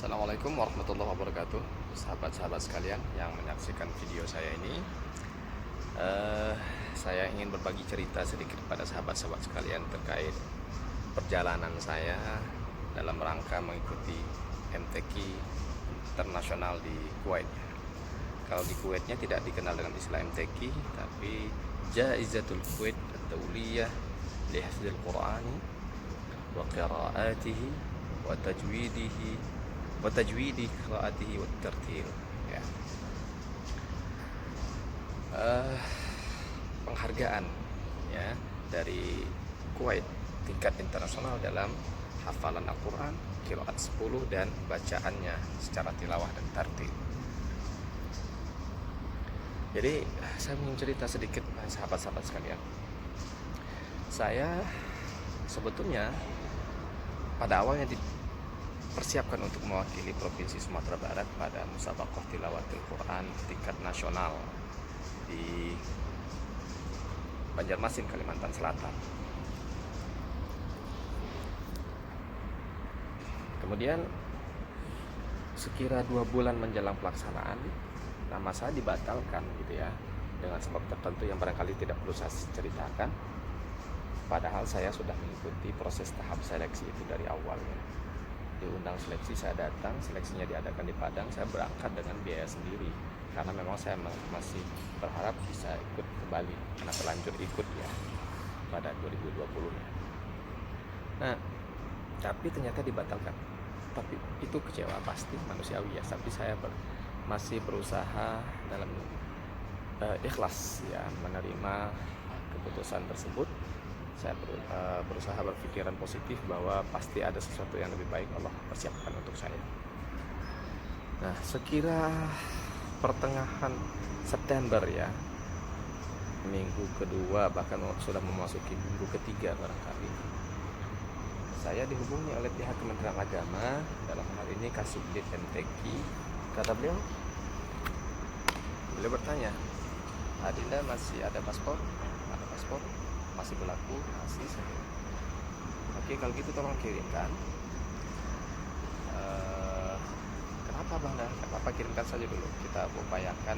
Assalamualaikum warahmatullahi wabarakatuh, sahabat-sahabat sekalian yang menyaksikan video saya ini. eh, saya ingin berbagi cerita sedikit kepada sahabat-sahabat sekalian terkait perjalanan saya dalam rangka mengikuti MTQ internasional di Kuwait. Kalau di Kuwaitnya tidak dikenal dengan istilah MTQ, tapi Jaizatul Kuwait Ad-Dawliyah li Hifdzil Qur'ani wa qiraatihi wa tajwidihi wa tajwidi qiraatihi wa tartil, ya. Penghargaan, ya, dari Kuwait tingkat internasional dalam hafalan Al-Quran, qiraat 10 dan bacaannya secara tilawah dan tartil. Jadi saya ingin cerita sedikit sahabat-sahabat sekalian. Saya sebetulnya pada awalnya dipersiapkan untuk mewakili Provinsi Sumatera Barat pada Musabaqah Tilawatul Quran tingkat nasional di Banjarmasin, Kalimantan Selatan. Kemudian sekira 2 bulan menjelang pelaksanaan, nama saya dibatalkan gitu ya, dengan sebab tertentu yang barangkali tidak perlu saya ceritakan. Padahal saya sudah mengikuti proses tahap seleksi itu dari awalnya. Diundang seleksi, saya datang, seleksinya diadakan di Padang, saya berangkat dengan biaya sendiri karena memang saya masih berharap bisa ikut kembali karena terlanjur ikut ya pada 2020-nya. Nah, tapi ternyata dibatalkan. Tapi itu kecewa pasti, manusiawi ya. Tapi saya masih berusaha dalam ikhlas ya menerima keputusan tersebut. Saya berusaha berpikiran positif bahwa pasti ada sesuatu yang lebih baik Allah persiapkan untuk saya. Nah, sekira pertengahan September ya, minggu kedua bahkan sudah memasuki minggu ketiga barangkali, saya dihubungi oleh pihak Kementerian Agama, dalam hal ini Kasubdit MTQ. Kata beliau bertanya, Adinda masih ada paspor? Ada paspor? Masih berlaku? Masih. Oke, kalau gitu tolong kirimkan. Kenapa Bang? Kenapa kirimkan saja dulu? Kita upayakan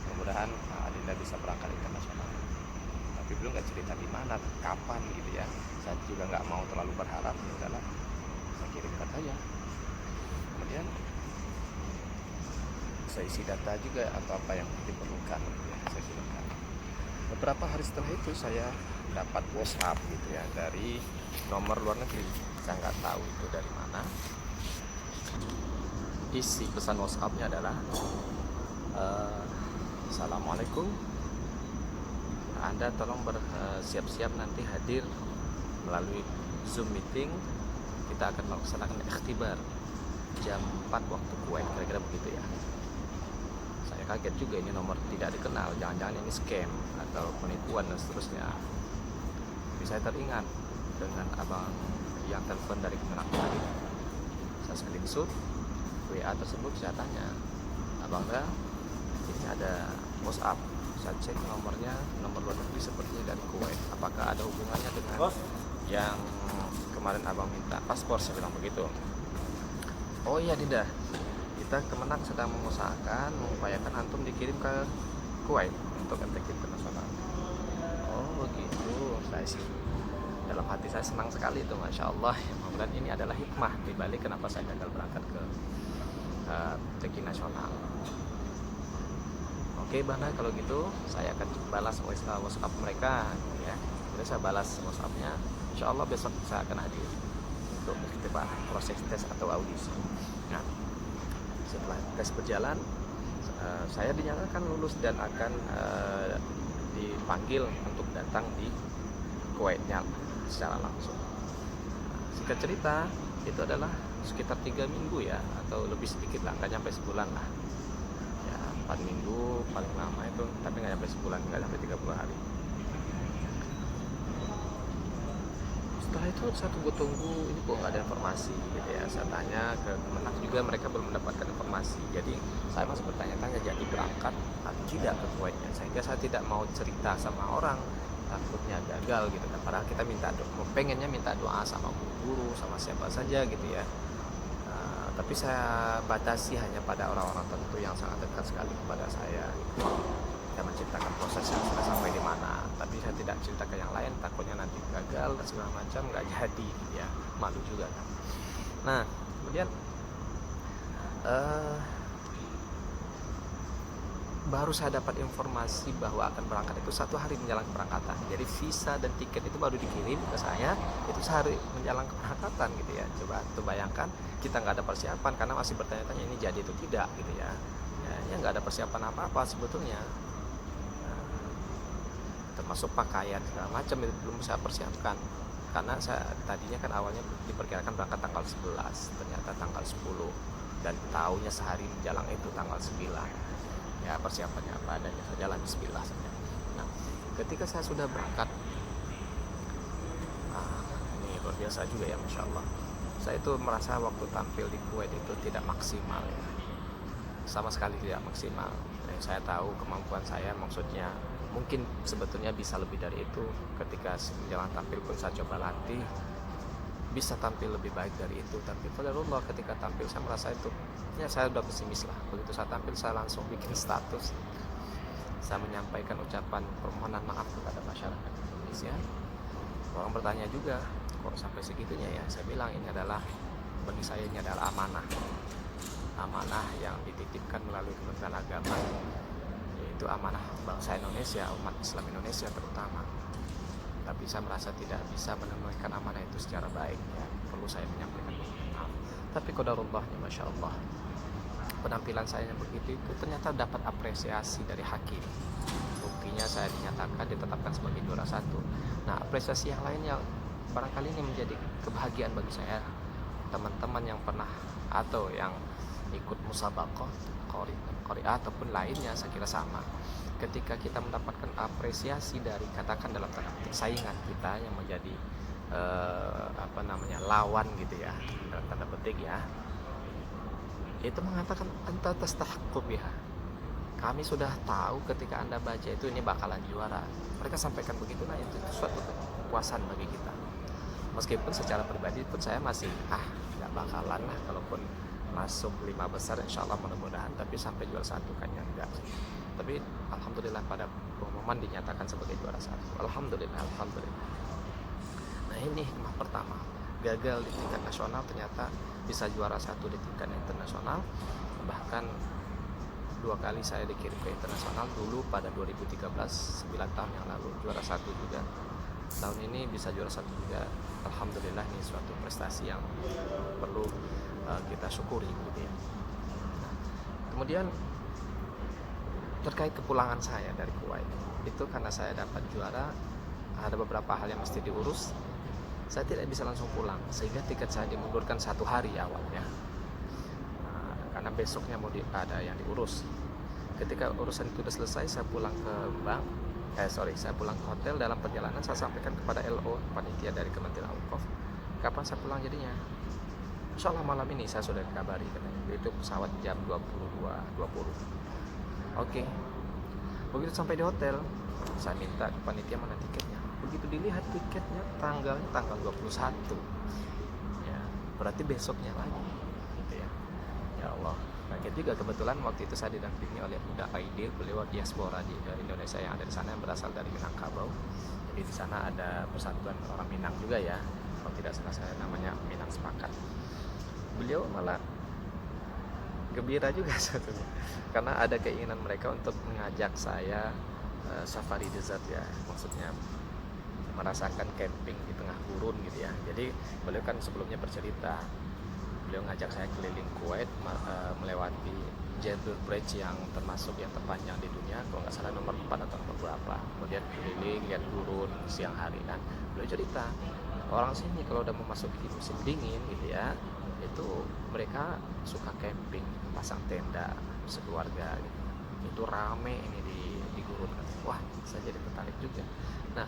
mudah-mudahan Adinda bisa berangkat internasional. Tapi belum nggak cerita di mana, kapan gitu ya. Saya juga nggak mau terlalu berharap. Ya udahlah, saya kirimkan saja. Kemudian saya isi data juga atau apa yang diperlukan ya, saya kirimkan. Beberapa hari setelah itu saya dapat WhatsApp gitu ya dari nomor luar negeri. Saya nggak tahu itu dari mana. Isi pesan WhatsApp-nya adalah Assalamualaikum, Anda tolong bersiap-siap nanti hadir melalui Zoom meeting. Kita akan melaksanakan ikhtibar jam 4 waktu Kuwait, kira-kira begitu ya. Saya kaget juga, ini nomor tidak dikenal, jangan-jangan ini scam atau penipuan dan seterusnya. Tapi saya teringat dengan abang yang telepon dari Kemenak tadi. Saya screenshot WA tersebut, saya tanya, Abang dah, ini ada WhatsApp. Saya cek nomornya, nomor luar negeri sepertinya dari Kuwait. Apakah ada hubungannya dengan yang kemarin abang minta paspor? Saya bilang begitu. Oh iya Dinda, kita Kemenak sedang mengupayakan antum dikirim ke Kuwait untuk MTQ internasional. Oh begitu, saya sih dalam hati saya senang sekali itu, masya Allah. Mudah-mudahan ini adalah hikmah dibalik kenapa saya gagal berangkat ke MTQ nasional. Oke Bang, kalau gitu saya akan balas WhatsApp mereka ya. Jadi saya balas WhatsApp-nya. Insya Allah besok saya akan hadir untuk ikhtibar proses tes atau audisi. Nah, setelah tes berjalan, saya dinyatakan lulus dan akan dipanggil untuk datang di Kuwaitnya secara langsung. Singkat cerita, itu adalah sekitar 3 minggu ya, atau lebih sedikit lah, nggak nyampe sebulan lah ya, 4 minggu paling lama itu, tapi nggak nyampe sebulan, nggak nyampe 30 hari. Setelah itu saya tunggu ini kok nggak ada informasi gitu ya. Saya tanya ke Kemenak juga, mereka belum mendapatkan informasi. Jadi saya masih bertanya-tanya jadi berangkat atau tidak ke Kuwaitnya, sehingga saya tidak mau cerita sama orang, takutnya gagal gitu kan. Padahal kita pengennya minta doa sama guru, sama siapa saja gitu ya. tapi saya batasi hanya pada orang-orang tertentu yang sangat dekat sekali kepada saya. Saya menceritakan proses yang sudah sampai di mana, tapi saya tidak cerita ke yang lain, takutnya nanti gagal dan segala macam, nggak jadi ya, malu juga kan. Nah kemudian baru saya dapat informasi bahwa akan berangkat itu 1 hari menjelang keberangkatan. Jadi visa dan tiket itu baru dikirim ke saya itu sehari menjelang keberangkatan gitu ya. Coba tuh bayangkan, kita nggak ada persiapan karena masih bertanya-tanya ini jadi itu tidak gitu ya. Ya nggak ada persiapan apa-apa sebetulnya. Termasuk pakaian segala macam itu belum saya persiapkan, karena saya tadinya kan awalnya diperkirakan berangkat tanggal 11, ternyata tanggal 10, dan tahunya sehari menjelang itu tanggal 9. Ya persiapannya apa adanya saja lah, bismillah saja. Nah ketika saya sudah berangkat, ini luar biasa juga ya, masya Allah, saya itu merasa waktu tampil di Kuwait itu tidak maksimal ya, sama sekali tidak maksimal. Yang saya tahu kemampuan saya, maksudnya mungkin sebetulnya bisa lebih dari itu. Ketika menjelang tampil pun saya coba latih, bisa tampil lebih baik dari itu, tapi qadarullah ketika tampil saya merasa itu ya, saya udah pesimis lah. Begitu saya tampil saya langsung bikin status, saya menyampaikan ucapan permohonan maaf kepada masyarakat Indonesia. Orang bertanya juga, kok sampai segitunya ya? Saya bilang ini adalah, bagi saya ini adalah amanah yang dititipkan melalui Kementerian Agama, yaitu amanah bangsa Indonesia, umat Islam Indonesia terutama. Tapi saya merasa tidak bisa menunaikan amanah itu secara baik ya, perlu saya menyampaikan maaf. Tapi qadarullahnya masya Allah, penampilan saya yang begitu itu ternyata dapat apresiasi dari hakim. Buktinya saya ditetapkan sebagai juara 1. Nah apresiasi yang lainnya barangkali ini menjadi kebahagiaan bagi saya. Teman-teman yang pernah atau yang ikut musabaqah qori ataupun lainnya, saya kira sama. Ketika kita mendapatkan apresiasi dari, katakan dalam tanda petik, saingan kita yang menjadi lawan gitu ya, dalam tanda petik ya, itu mengatakan anta tastahiqqu biha, kami sudah tahu ketika anda baca itu ini bakalan juara, mereka sampaikan begitu. Nah itu suatu kepuasan bagi kita. Meskipun secara pribadi pun saya masih nggak bakalan lah, kalaupun masuk 5 besar insya Allah mudah-mudahan, tapi sampai juara 1 kan ya enggak. Tapi alhamdulillah pada pengumuman dinyatakan sebagai juara 1. Alhamdulillah. Nah ini hikmah pertama, gagal di tingkat nasional ternyata bisa juara 1 di tingkat internasional. Bahkan 2 kali saya dikirim ke internasional, dulu pada 2013, 9 tahun yang lalu juara 1 juga. Tahun ini bisa juara 1 juga. Alhamdulillah, ini suatu prestasi yang perlu kita syukuri gitu ya. Nah, kemudian terkait kepulangan saya dari Kuwait itu, karena saya dapat juara, ada beberapa hal yang mesti diurus. Saya tidak bisa langsung pulang, sehingga tiket saya dimundurkan 1 hari awalnya, karena besoknya mau ada yang diurus. Ketika urusan itu sudah selesai, saya pulang ke saya pulang ke hotel. Dalam perjalanan saya sampaikan kepada LO, panitia dari Kementerian Auqaf, kapan saya pulang jadinya. Insya Allah malam ini saya sudah dikabari, katanya. Itu pesawat jam 22.20. Oke. Begitu sampai di hotel, saya minta ke panitia mana tiketnya. Begitu dilihat tiketnya, tanggal 21. Ya, berarti besoknya lagi. Gitu ya. Ya Allah. Kaget juga, kebetulan waktu itu saya didampingi oleh Buddha Aidil, beliau diaspora di Indonesia yang ada di sana, yang berasal dari Minangkabau. Jadi di sana ada persatuan orang Minang juga ya. Kalau tidak salah saya namanya Minang Sepakat. Beliau malah gembira juga sebetulnya, karena ada keinginan mereka untuk mengajak saya safari desert ya, maksudnya merasakan camping di tengah gurun gitu ya. Jadi beliau kan sebelumnya bercerita, beliau ngajak saya keliling Kuwait, melewati Jebel Bridge yang termasuk yang terpanjang di dunia, kalau nggak salah nomor 4 atau nomor berapa. Kemudian keliling, lihat gurun siang hari kan. Beliau cerita, orang sini kalau udah memasuki musim dingin gitu ya, itu mereka suka camping, pasang tenda sekeluarga gitu. Itu rame ini di gurun kan. Wah, saya jadi tertarik juga. Nah,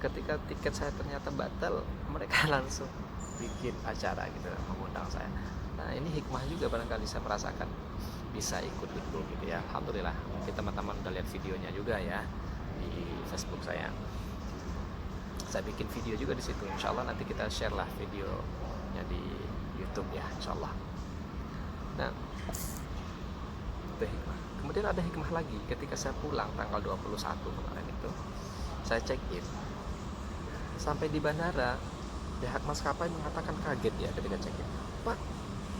ketika tiket saya ternyata batal, mereka langsung bikin acara gitu, mengundang saya. Nah ini hikmah juga barangkali saya merasakan bisa ikut itu gitu ya. Alhamdulillah, mungkin teman-teman udah lihat videonya juga ya di Facebook saya. Saya bikin video juga di situ. Insya Allah nanti kita share lah videonya di YouTube ya, Insya Allah. Nah, itu hikmah. Kemudian ada hikmah lagi ketika saya pulang tanggal 21 kemarin itu, saya check in. Sampai di bandara, pihak maskapai mengatakan kaget ya ketika check in. Pak,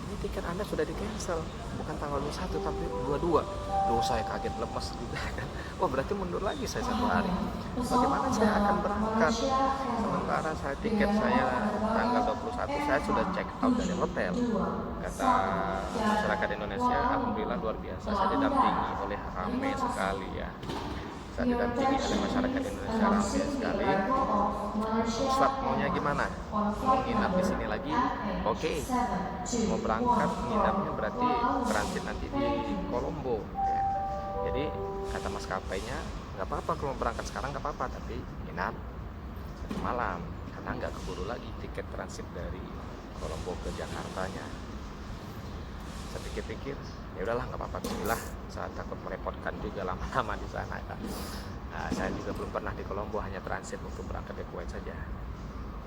ini tiket Anda sudah di cancel, bukan tanggal 21 tapi 22. Duh, saya kaget, lemes juga kan. Oh, berarti mundur lagi saya 1 hari. Bagaimana saya akan berangkat? Sementara saya tiket saya tanggal 21 saya sudah check out dari hotel. Kata masyarakat Indonesia, alhamdulillah luar biasa, saya didampingi oleh ramai sekali ya. Saya didampingi oleh masyarakat Indonesia ramai sekali. Ustaz, maunya gimana? Mau nginap di sini lagi? Oke. Mau berangkat nginapnya berarti transit nanti di Kolombo ya. Jadi kata maskapainya, nggak apa-apa kalau mau berangkat sekarang, nggak apa-apa, tapi nginap 1 malam karena nggak keburu lagi tiket transit dari Kolombo ke Jakartanya. Saya pikir-pikir, ya udahlah nggak apa-apa, bismillah. Saya takut merepotkan juga lama-lama di sana ya. Nah, saya juga belum pernah di Kolombo, hanya transit untuk berangkat ke Kuwait saja.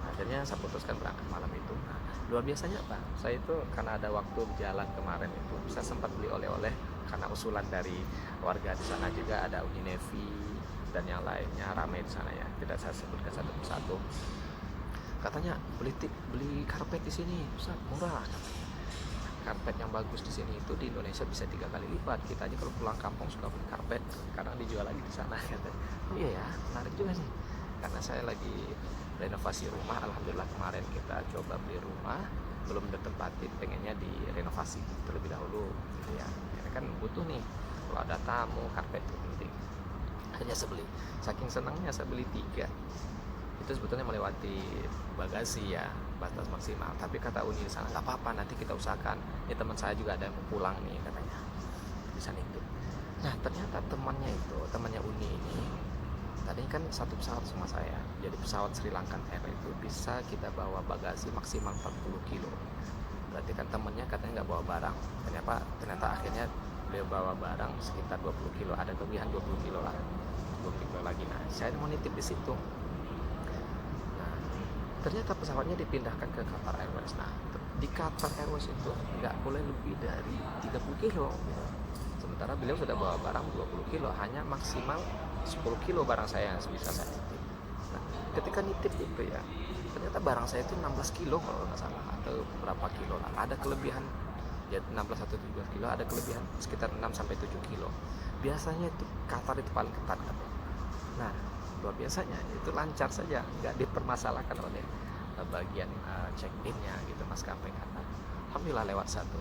Akhirnya saya putuskan berangkat malam itu. Nah, luar biasanya Pak, saya itu karena ada waktu jalan kemarin itu, saya sempat beli oleh-oleh karena usulan dari warga di sana juga, ada Uni Nevi dan yang lainnya ramai di sana ya. Tidak saya sebutkan satu persatu. Katanya beli karpet di sini, Ustaz, murah. Karpet yang bagus di sini itu di Indonesia bisa 3 kali lipat. Kita aja kalau pulang kampung suka beli karpet, kadang dijual lagi di sana. Oh iya ya, menarik juga nih. Karena saya lagi renovasi rumah, alhamdulillah kemarin kita coba beli rumah, belum ditempati, pengennya direnovasi terlebih dahulu, gitu ya. Karena kan butuh nih, kalau ada tamu, karpet itu penting. Akhirnya saya beli. Saking senangnya saya beli 3. Itu sebetulnya melewati bagasi ya, batas maksimal, tapi kata Uni di sana nggak apa-apa, nanti kita usahakan. Ini teman saya juga ada yang mau pulang nih katanya, bisa nitip. Nah ternyata temannya Uni ini tadinya kan satu pesawat sama saya, jadi pesawat Sri Lankan Air itu bisa kita bawa bagasi maksimal 40 kilo. Berarti kan temennya katanya nggak bawa barang, ternyata akhirnya beliau bawa barang sekitar 20 kilo, ada kelebihan 20 kilo lah, 20 kilo lagi. Nah saya mau nitip di situ. Ternyata pesawatnya dipindahkan ke Qatar Airways. Nah, di Qatar Airways itu nggak boleh lebih dari 30 kilo. Sementara beliau sudah bawa barang 20 kilo, hanya maksimal 10 kilo barang saya yang bisa saya titip. Nah, ketika nitip itu ya, ternyata barang saya itu 16 kilo kalau nggak salah, atau berapa kilo lah. Ada kelebihan, ya 16 atau 17 kilo, ada kelebihan sekitar 6-7 kilo. Biasanya itu Qatar itu paling ketat kan. Nah, luar biasanya itu lancar saja, nggak dipermasalahkan oleh bagian check-in-nya gitu maskapai Qatar. Alhamdulillah lewat satu.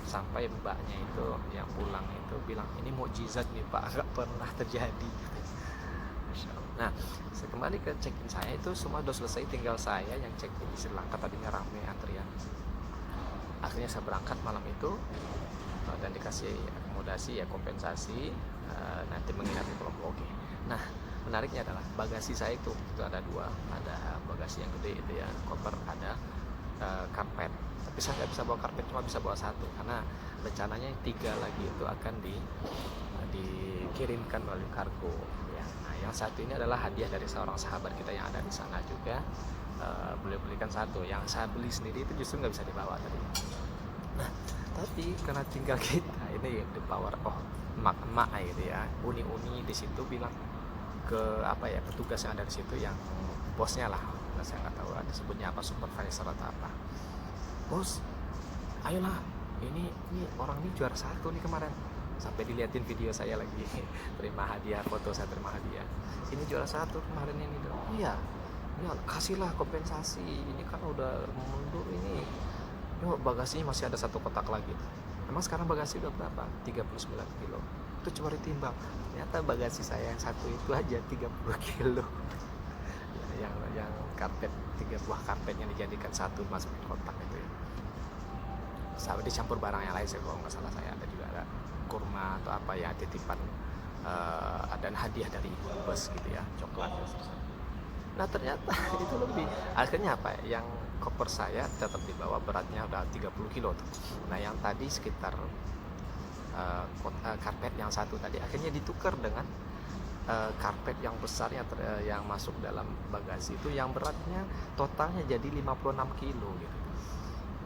Sampai mbaknya itu yang pulang itu bilang, ini mukjizat nih Pak, nggak pernah terjadi. Nah, saya kembali ke check-in saya itu semua sudah selesai, tinggal saya yang check-in di Sri Lanka, tadinya ramai antrian. Akhirnya saya berangkat malam itu dan dikasih akomodasi ya, kompensasi, nanti menginap di Kolombo. Oke. Nah, menariknya adalah bagasi saya itu ada 2, ada bagasi yang gede itu ya, koper, ada karpet. Tapi saya nggak bisa bawa karpet, cuma bisa bawa 1 karena rencananya 3 lagi itu akan dikirimkan melalui kargo ya. Nah, yang 1 ini adalah hadiah dari seorang sahabat kita yang ada di sana juga. Beliau belikan 1, yang saya beli sendiri itu justru nggak bisa dibawa tadi. Nah, tapi karena tinggal kita ini the power of emak-emak gitu ya, uni-uni di situ bilang ke petugas yang ada di situ, yang bosnya lah, saya nggak tahu disebutnya apa, supervisor atau apa. Bos, ayolah, ini orang ini juara 1 nih kemarin, sampai diliatin video saya lagi terima hadiah, foto saya terima hadiah, ini juara 1 kemarin ini. Iya, ya kasihlah kompensasi, ini kan udah mundur ini. Yo, bagasinya masih ada 1 kotak lagi. Emang sekarang bagasi udah berapa? 39 kilo. Itu cuma ditimbang, ternyata bagasi saya yang 1 itu aja 30 kilo. yang karpet, 3 buah karpet yang dijadikan 1 masukin kotak itu ya. Sampai dicampur barang yang lain, saya kalau nggak salah saya ada juga ada kurma atau apa ya, titipan dan hadiah dari ibu bos gitu ya, coklat ya. Nah ternyata itu lebih. Akhirnya yang koper saya tetap dibawa, beratnya udah 30 kilo tuh. Nah yang tadi sekitar karpet yang 1 tadi akhirnya ditukar dengan karpet yang besar yang masuk dalam bagasi itu, yang beratnya totalnya jadi 56 kilo gitu.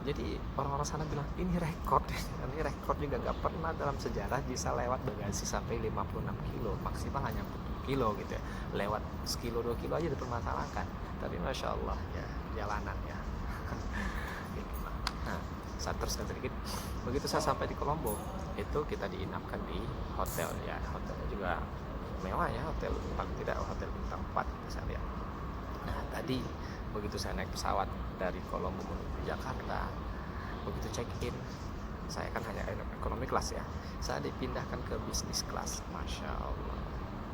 Jadi orang-orang sana bilang ini rekor, ini rekor juga nggak pernah dalam sejarah bisa lewat bagasi sampai 56 kilo, maksimal hanya 40 kilo gitu ya. Lewat sekilo 2 kilo aja dipermasalahkan. Tapi masya Allah ya jalanan ya. Gitu. Nah, saya teruskan sedikit. Begitu saya sampai di Kolombo, itu kita diinapkan di hotel ya. Hotelnya juga mewah ya, hotel paling tidak hotel bintang 4 gitu saya lihat. Nah tadi begitu saya naik pesawat dari Kolombo menuju Jakarta, begitu check in, saya kan hanya ekonomi kelas ya, saya dipindahkan ke bisnis kelas. Masya Allah,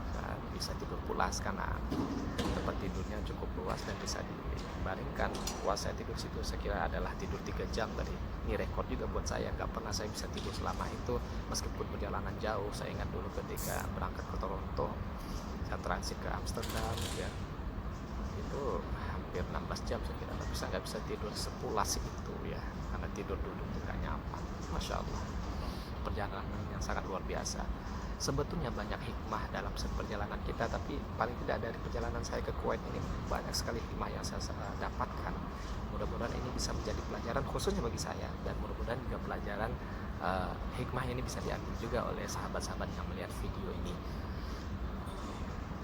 saya bisa tidur pulas karena tempat tidurnya cukup luas dan bisa dibaringkan. Puas saya tidur situ, saya kira adalah tidur 3 jam tadi. Ini rekor juga buat saya, nggak pernah saya bisa tidur selama itu meskipun perjalanan jauh. Saya ingat dulu ketika berangkat ke Toronto, saya transit ke Amsterdam ya, itu hampir 16 jam saya kira, tapi saya nggak bisa tidur sepulas itu ya, karena tidur duduk juga nyaman. Masya Allah, perjalanan yang sangat luar biasa. Sebetulnya banyak hikmah dalam perjalanan kita, tapi paling tidak dari perjalanan saya ke Kuwait ini banyak sekali hikmah yang saya dapatkan. Mudah-mudahan ini bisa menjadi pelajaran khususnya bagi saya, dan mudah-mudahan juga pelajaran hikmah ini bisa diambil juga oleh sahabat-sahabat yang melihat video ini.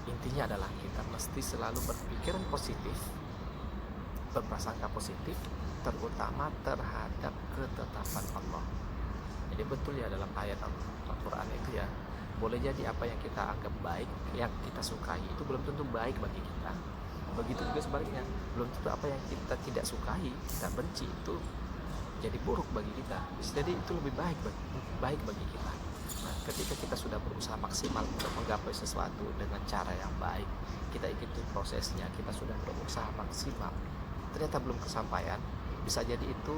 Intinya adalah kita mesti selalu berpikiran positif, berprasangka positif, terutama terhadap ketetapan Allah. Jadi betul ya dalam ayat Al-Quran itu ya, boleh jadi apa yang kita anggap baik, yang kita sukai itu belum tentu baik bagi kita. Begitu juga sebaliknya, belum tentu apa yang kita tidak sukai, kita benci itu jadi buruk bagi kita. Bisa jadi itu lebih baik bagi kita. Nah, ketika kita sudah berusaha maksimal untuk menggapai sesuatu dengan cara yang baik, kita ikuti prosesnya, kita sudah berusaha maksimal, ternyata belum kesampaian, bisa jadi itu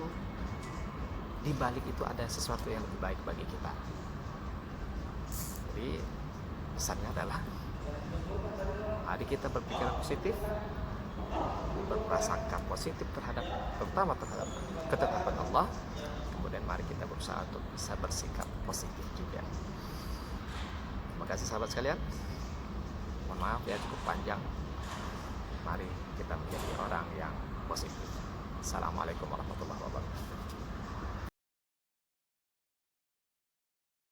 di balik itu ada sesuatu yang lebih baik bagi kita. Jadi pesannya adalah mari kita berpikiran positif, berprasangka positif terutama terhadap ketetapan Allah. Kemudian mari kita berusaha untuk bisa bersikap positif juga. Terima kasih sahabat sekalian. Mohon maaf ya cukup panjang. Mari kita menjadi orang yang positif. Assalamualaikum warahmatullahi wabarakatuh.